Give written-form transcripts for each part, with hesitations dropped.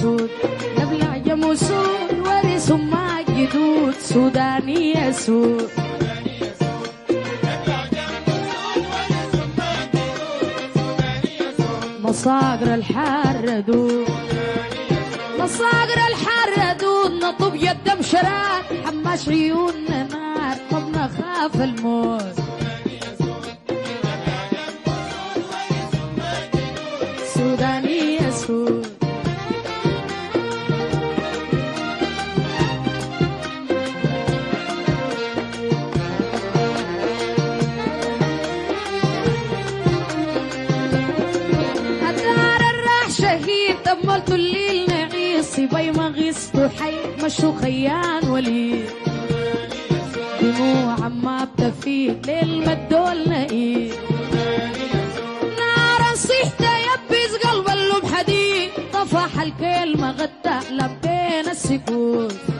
يسود نبلع جم وسود ورث ما جدود سوداني يسود مصاقر الحر دود مصاقر الحر دود نطب يد بشرات حماش عيوننا نار ما بنخاف الموت سوداني يسود تملت الليل نعيص بي ما غيست حي مشو خيان ولي دموع ما بتفيد ليل مدول نقيل نار صيحت يبز قلب اللب حديد طفح الكلمة غدا لبين السكوت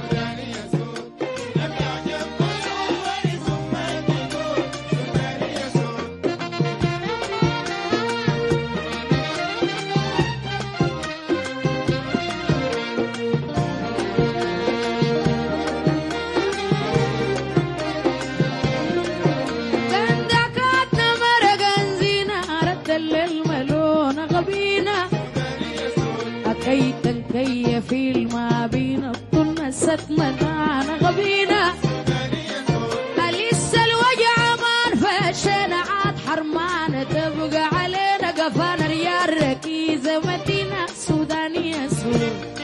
كي في الما بين الطن ستمنانا غبينا لسه الوجع ما نفشنا عاد حرمان تبقى علينا قفانا ريال ركيزة مدينة سوداني يسود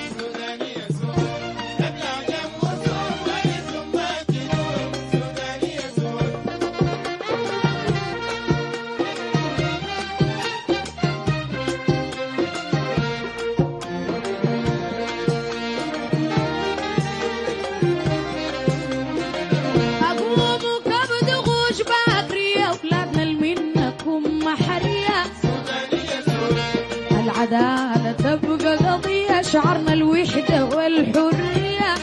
العدالة تبقى قضية شعرنا الوحدة والحرية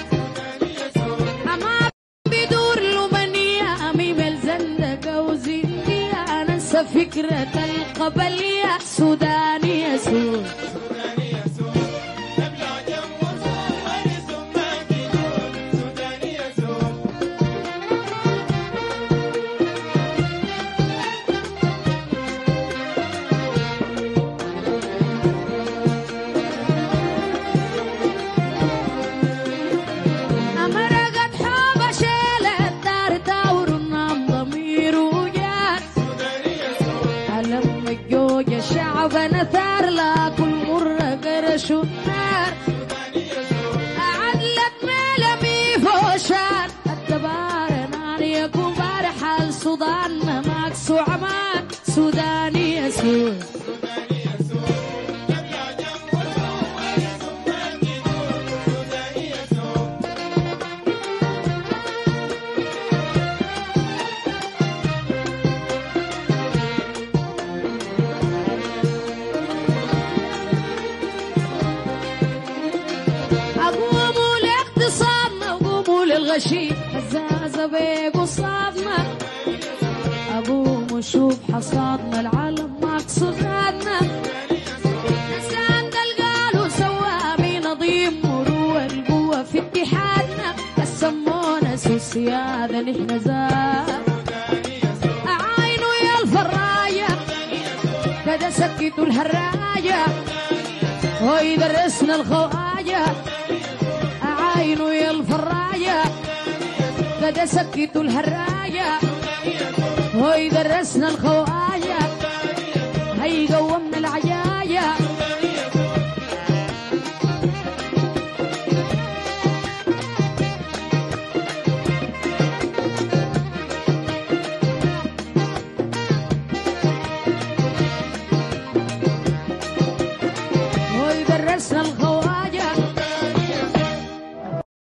أما بدور لمنية ميم الزندقة وزندية ننسى فكرة القبلية سوداني يسود شعبنا ثار لا كل مرة قرش النار أعدلت ملمي فوشان الدبار نار يا كبار حال سودان ماكس وعمان سوداني يسود الغشيم هزازة بقصادنا أقوم وشوف حصادنا العالم مقصودنا نسان دلقال وسوامي نظيم مروة القوة في اتحادنا قسمونا سوسيادة نحن زاد أعاينوا يا الفراية كده سكتوا الهراية هوي درسنا الخواجة أعاينوا يا الفراية قد سكتوا الهراية هوي درسنا الخواجة